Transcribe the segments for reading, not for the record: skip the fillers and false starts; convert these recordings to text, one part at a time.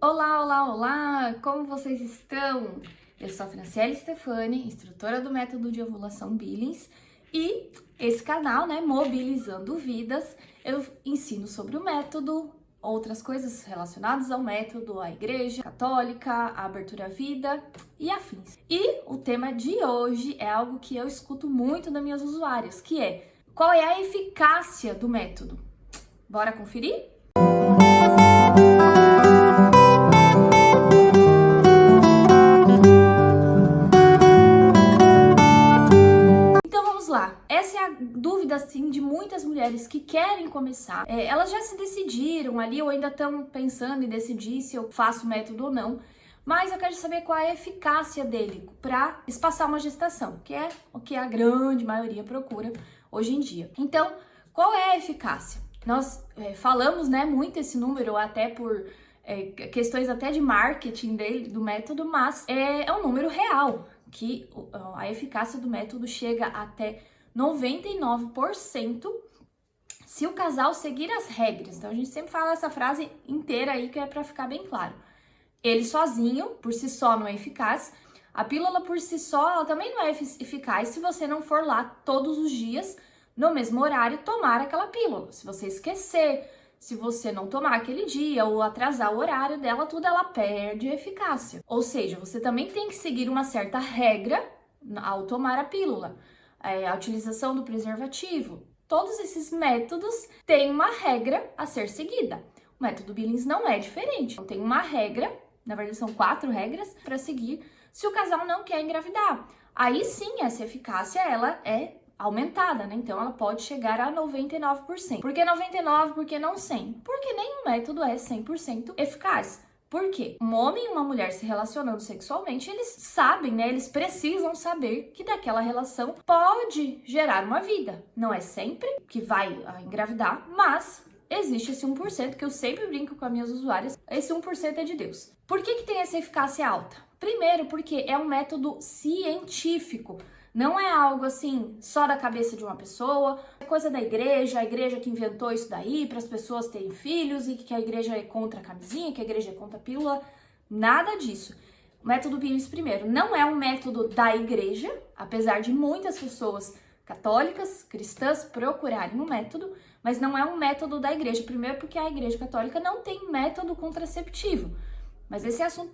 Olá, olá, olá! Como vocês estão? Eu sou a Franciele Stefani, instrutora do método de ovulação Billings, e esse canal, né, Mobilizando Vidas, eu ensino sobre o método, outras coisas relacionadas ao método, a igreja católica, a abertura à vida e afins. E o tema de hoje é algo que eu escuto muito das minhas usuárias, que é: qual é a eficácia do método? Bora conferir? Então vamos lá, essa é a dúvida assim de muitas mulheres que querem começar. Elas já se decidiram ali ou ainda estão pensando em decidir se eu faço o método ou não, mas eu quero saber qual é a eficácia dele para espaçar uma gestação, que é o que a grande maioria procura hoje em dia. Então, qual é a eficácia? Nós falamos, né, muito esse número até por questões até de marketing dele, do método, mas é um número real, que a eficácia do método chega até 99% se o casal seguir as regras. Então a gente sempre fala essa frase inteira aí que é para ficar bem claro. Ele sozinho, por si só, não é eficaz. A pílula por si só, ela também não é eficaz se você não for lá todos os dias, no mesmo horário, tomar aquela pílula. Se você esquecer, se você não tomar aquele dia ou atrasar o horário dela, tudo ela perde eficácia. Ou seja, você também tem que seguir uma certa regra ao tomar a pílula. A utilização do preservativo. Todos esses métodos têm uma regra a ser seguida. O método Billings não é diferente. Então, tem uma regra, na verdade são 4 regras para seguir se o casal não quer engravidar. Aí sim, essa eficácia ela é aumentada, né? Então ela pode chegar a 99%. Por que 99%? Por que não 100%? Porque nenhum método é 100% eficaz. Por quê? Um homem e uma mulher se relacionando sexualmente, eles sabem, né? Eles precisam saber que daquela relação pode gerar uma vida. Não é sempre que vai engravidar, mas existe esse 1% que eu sempre brinco com as minhas usuárias. Esse 1% é de Deus. Por que tem essa eficácia alta? Primeiro, porque é um método científico. Não é algo assim só da cabeça de uma pessoa, é coisa da igreja, a igreja que inventou isso daí para as pessoas terem filhos e que a igreja é contra a camisinha, que a igreja é contra a pílula. Nada disso. O método Billings, primeiro, não é um método da igreja, apesar de muitas pessoas católicas, cristãs procurarem o método, mas não é um método da igreja. Primeiro porque a igreja católica não tem método contraceptivo, mas esse é assunto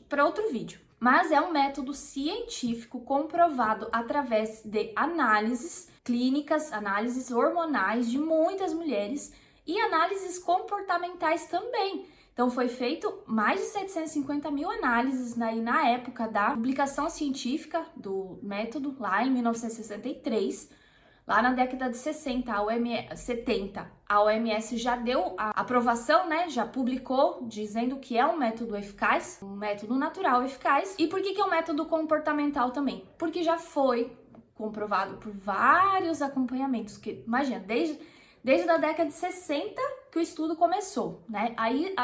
para outro vídeo. Mas é um método científico comprovado através de análises clínicas, análises hormonais de muitas mulheres e análises comportamentais também. Então foi feito mais de 750 mil análises na época da publicação científica do método, lá em 1963. Lá na década de 70, a OMS já deu a aprovação, né? Já publicou dizendo que é um método eficaz, um método natural eficaz. E por que é um método comportamental também? Porque já foi comprovado por vários acompanhamentos, que imagina, desde a década de 60 que o estudo começou, né? Aí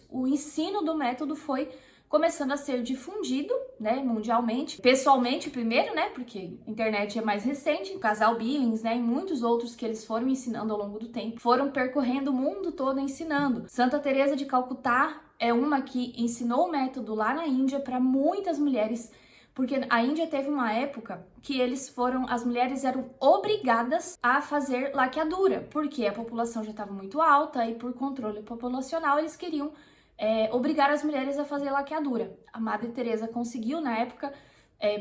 o ensino do método foi começando a ser difundido, né, mundialmente, pessoalmente primeiro, né, porque a internet é mais recente, o casal Billings, né, e muitos outros que eles foram ensinando ao longo do tempo, foram percorrendo o mundo todo ensinando. Santa Teresa de Calcutá é uma que ensinou o método lá na Índia para muitas mulheres, porque a Índia teve uma época que as mulheres eram obrigadas a fazer laqueadura, porque a população já estava muito alta e por controle populacional eles queriam obrigar as mulheres a fazer laqueadura. A Madre Teresa conseguiu, na época,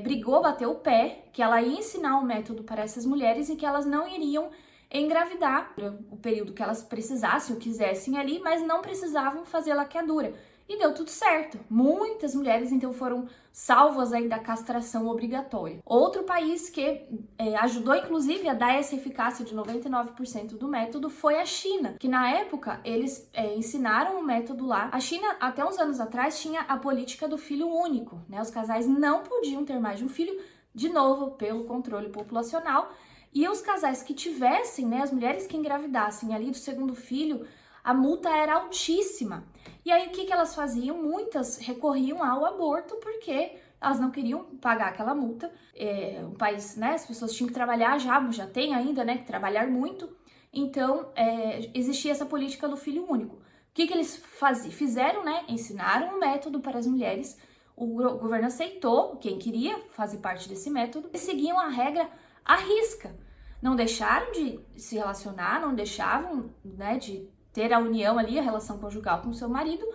brigou, bateu o pé, que ela ia ensinar o método para essas mulheres e que elas não iriam engravidar o período que elas precisassem ou quisessem ali, mas não precisavam fazer laqueadura. E deu tudo certo. Muitas mulheres, então, foram salvas aí da castração obrigatória. Outro país que ajudou, inclusive, a dar essa eficácia de 99% do método foi a China, que na época eles ensinaram o método lá. A China, até uns anos atrás, tinha a política do filho único, né? Os casais não podiam ter mais de um filho, de novo, pelo controle populacional. E os casais que tivessem, né, as mulheres que engravidassem ali do segundo filho, a multa era altíssima. E aí, o que elas faziam? Muitas recorriam ao aborto porque elas não queriam pagar aquela multa. O país, né, as pessoas tinham que trabalhar já tem ainda, né, que trabalhar muito. Então, existia essa política do filho único. que eles fizeram, né? Ensinaram um método para as mulheres. O governo aceitou, quem queria fazer parte desse método, e seguiam a regra à risca. Não deixaram de se relacionar, não deixavam, né, de ter a união ali, a relação conjugal com o seu marido,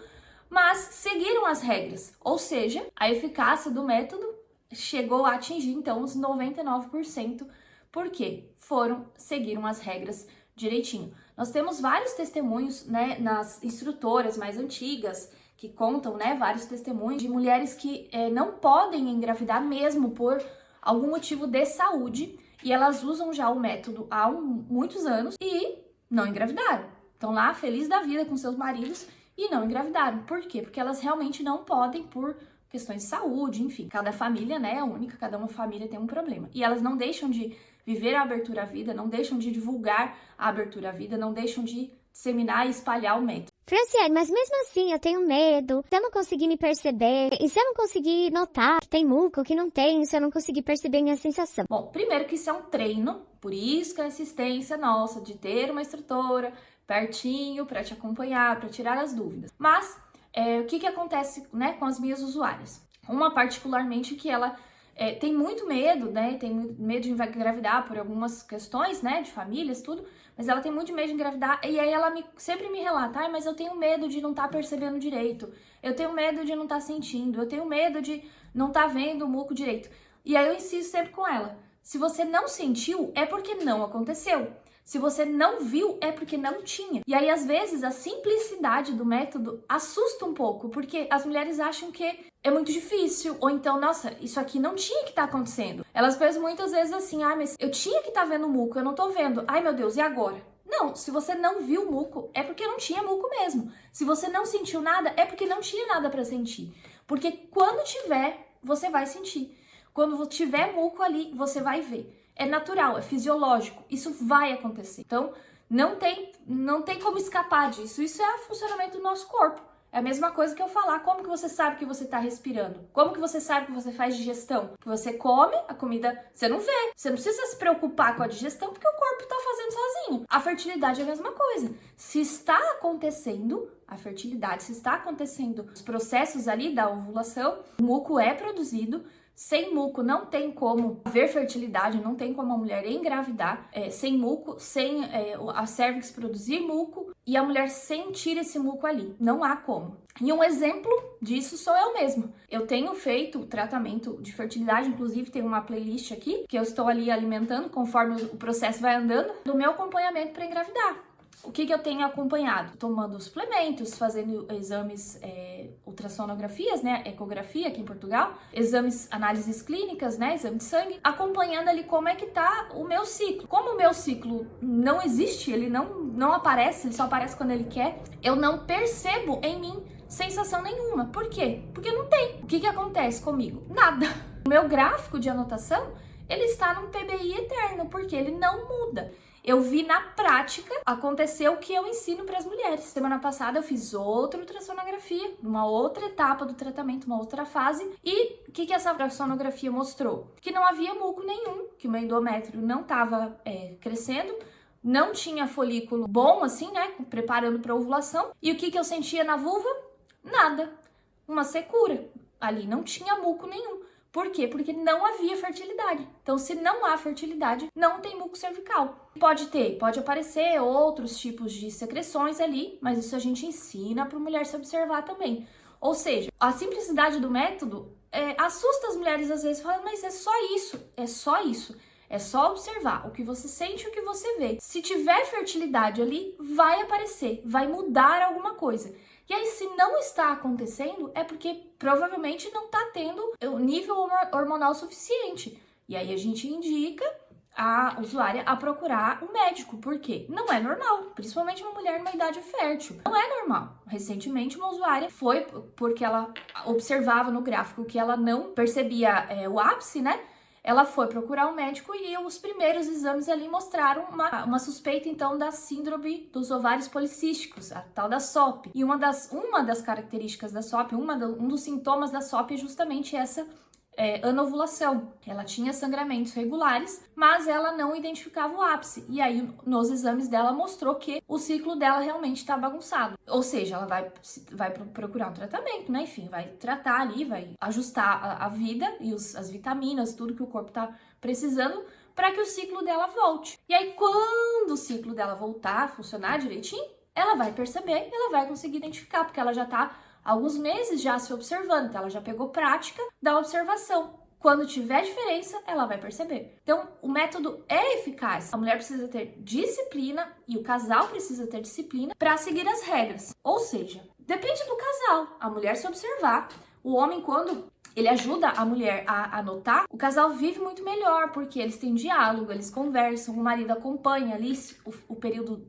mas seguiram as regras. Ou seja, a eficácia do método chegou a atingir, então, os 99%. Por quê? Seguiram as regras direitinho. Nós temos vários testemunhos, né, nas instrutoras mais antigas, que contam, né, vários testemunhos de mulheres que não podem engravidar mesmo por algum motivo de saúde, e elas usam já o método há muitos anos e não engravidaram. Estão lá feliz da vida com seus maridos e não engravidaram. Por quê? Porque elas realmente não podem por questões de saúde, enfim. Cada família, né, é única, cada uma família tem um problema. E elas não deixam de viver a abertura à vida, não deixam de divulgar a abertura à vida, não deixam de disseminar e espalhar o método. Franciele, mas mesmo assim eu tenho medo, se eu não conseguir me perceber, e se eu não conseguir notar que tem muco, que não tem, se eu não conseguir perceber minha sensação? Bom, primeiro que isso é um treino, por isso que a insistência nossa de ter uma instrutora pertinho para te acompanhar, para tirar as dúvidas. Mas, o que acontece, né, com as minhas usuárias? Uma particularmente que ela tem muito medo, né, tem muito medo de engravidar por algumas questões, né, de famílias, tudo, mas ela tem muito medo de engravidar, e aí ela sempre me relata, mas eu tenho medo de não estar percebendo direito, eu tenho medo de não estar sentindo, eu tenho medo de não estar vendo o muco direito. E aí eu insisto sempre com ela, se você não sentiu, é porque não aconteceu. Se você não viu, é porque não tinha. E aí, às vezes, a simplicidade do método assusta um pouco, porque as mulheres acham que é muito difícil, ou então, nossa, isso aqui não tinha que estar acontecendo. Elas pensam muitas vezes assim, mas eu tinha que estar vendo o muco, eu não tô vendo. Ai, meu Deus, e agora? Não, se você não viu o muco, é porque não tinha muco mesmo. Se você não sentiu nada, é porque não tinha nada para sentir. Porque quando tiver, você vai sentir. Quando tiver muco ali, você vai ver. É natural, é fisiológico, isso vai acontecer. Então, não tem como escapar disso. Isso é o funcionamento do nosso corpo. É a mesma coisa que eu falar, como que você sabe que você está respirando? Como que você sabe que você faz digestão? Que você come a comida, você não vê. Você não precisa se preocupar com a digestão, porque o corpo está fazendo sozinho. A fertilidade é a mesma coisa. Se está acontecendo a fertilidade, se está acontecendo os processos ali da ovulação, o muco é produzido. Sem muco não tem como haver fertilidade, não tem como a mulher engravidar sem muco, sem a cervix produzir muco e a mulher sentir esse muco ali. Não há como. E um exemplo disso sou eu mesma. Eu tenho feito tratamento de fertilidade, inclusive tem uma playlist aqui que eu estou ali alimentando conforme o processo vai andando, do meu acompanhamento para engravidar. O que eu tenho acompanhado? Tomando suplementos, fazendo exames, ultrassonografias, né, ecografia aqui em Portugal, exames, análises clínicas, né, exame de sangue, acompanhando ali como é que tá o meu ciclo. Como o meu ciclo não existe, ele não aparece, ele só aparece quando ele quer, eu não percebo em mim sensação nenhuma. Por quê? Porque não tem. O que acontece comigo? Nada. O meu gráfico de anotação, ele está num PBI eterno, porque ele não muda. Eu vi na prática acontecer o que eu ensino para as mulheres. Semana passada eu fiz outra ultrassonografia, numa outra etapa do tratamento, uma outra fase. E o que essa ultrassonografia mostrou? Que não havia muco nenhum, que o meu endométrio não estava crescendo, não tinha folículo bom, assim, né, preparando para ovulação. E o que eu sentia na vulva? Nada. Uma secura. Ali não tinha muco nenhum. Por quê? Porque não havia fertilidade. Então, se não há fertilidade, não tem muco cervical. Pode aparecer outros tipos de secreções ali, mas isso a gente ensina para a mulher se observar também. Ou seja, a simplicidade do método assusta as mulheres às vezes, falam, mas é só isso, é só isso. É só observar o que você sente e o que você vê. Se tiver fertilidade ali, vai aparecer, vai mudar alguma coisa. E aí, se não está acontecendo, é porque provavelmente não está tendo o nível hormonal suficiente. E aí a gente indica a usuária a procurar um médico, porque não é normal, principalmente uma mulher numa idade fértil. Não é normal. Recentemente, uma usuária foi porque ela observava no gráfico que ela não percebia o ápice, né? Ela foi procurar um médico e os primeiros exames ali mostraram uma suspeita, então, da síndrome dos ovários policísticos, a tal da SOP. E uma das características da SOP, um dos sintomas da SOP é justamente anovulação. Ela tinha sangramentos regulares, mas ela não identificava o ápice. E aí, nos exames dela, mostrou que o ciclo dela realmente está bagunçado. Ou seja, ela vai procurar um tratamento, né? Enfim, vai tratar ali, vai ajustar a vida e as vitaminas, tudo que o corpo tá precisando, para que o ciclo dela volte. E aí, quando o ciclo dela voltar a funcionar direitinho, ela vai perceber, ela vai conseguir identificar, porque ela já tá há alguns meses já se observando, então ela já pegou prática da observação. Quando tiver diferença, ela vai perceber. Então, o método é eficaz. A mulher precisa ter disciplina e o casal precisa ter disciplina para seguir as regras. Ou seja, depende do casal. A mulher se observar, o homem, quando ele ajuda a mulher a notar, o casal vive muito melhor, porque eles têm diálogo, eles conversam, o marido acompanha ali o período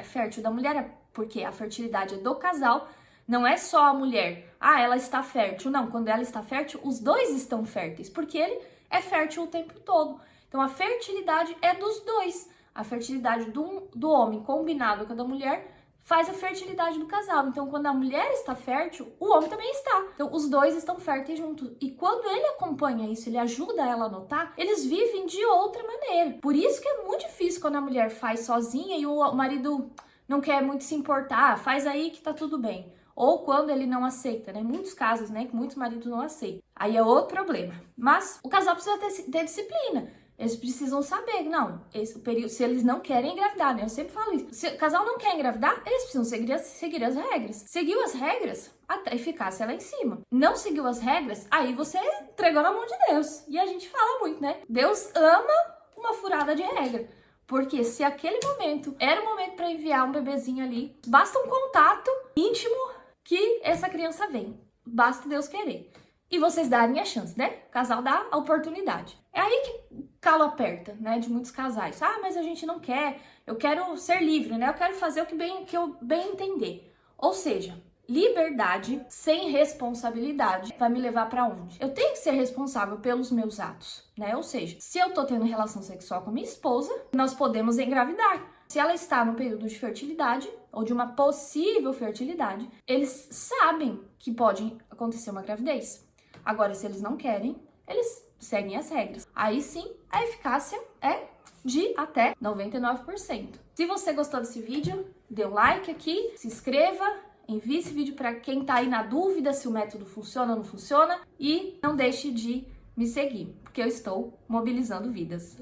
fértil da mulher, porque a fertilidade é do casal, não é só a mulher, ela está fértil. Não, quando ela está fértil, os dois estão férteis, porque ele é fértil o tempo todo. Então a fertilidade é dos dois. A fertilidade do homem combinado com a da mulher faz a fertilidade do casal. Então, quando a mulher está fértil, o homem também está. Então, os dois estão férteis juntos. E quando ele acompanha isso, ele ajuda ela a notar, eles vivem de outra maneira. Por isso que é muito difícil quando a mulher faz sozinha e o marido não quer muito se importar, faz aí que tá tudo bem. Ou quando ele não aceita, né? Muitos casos, né? Que muitos maridos não aceitam. Aí é outro problema. Mas o casal precisa ter disciplina. Eles precisam saber, não, esse período, se eles não querem engravidar, né? Eu sempre falo isso. Se o casal não quer engravidar, eles precisam seguir as regras. Seguiu as regras, a eficácia é lá em cima. Não seguiu as regras, aí você entregou na mão de Deus. E a gente fala muito, né? Deus ama uma furada de regra. Porque se aquele momento era o momento para enviar um bebezinho ali, basta um contato íntimo que essa criança vem. Basta Deus querer. E vocês darem a chance, né? O casal dá a oportunidade. É aí que o calo aperta, né? De muitos casais. Mas a gente não quer, eu quero ser livre, né? Eu quero fazer o que eu bem entender. Ou seja, liberdade sem responsabilidade vai me levar pra onde? Eu tenho que ser responsável pelos meus atos, né? Ou seja, se eu tô tendo relação sexual com minha esposa, nós podemos engravidar. Se ela está no período de fertilidade, ou de uma possível fertilidade, eles sabem que pode acontecer uma gravidez. Agora, se eles não querem, eles seguem as regras. Aí sim, a eficácia é de até 99%. Se você gostou desse vídeo, dê um like aqui, se inscreva, envie esse vídeo para quem tá aí na dúvida se o método funciona ou não funciona e não deixe de me seguir, porque eu estou mobilizando vidas.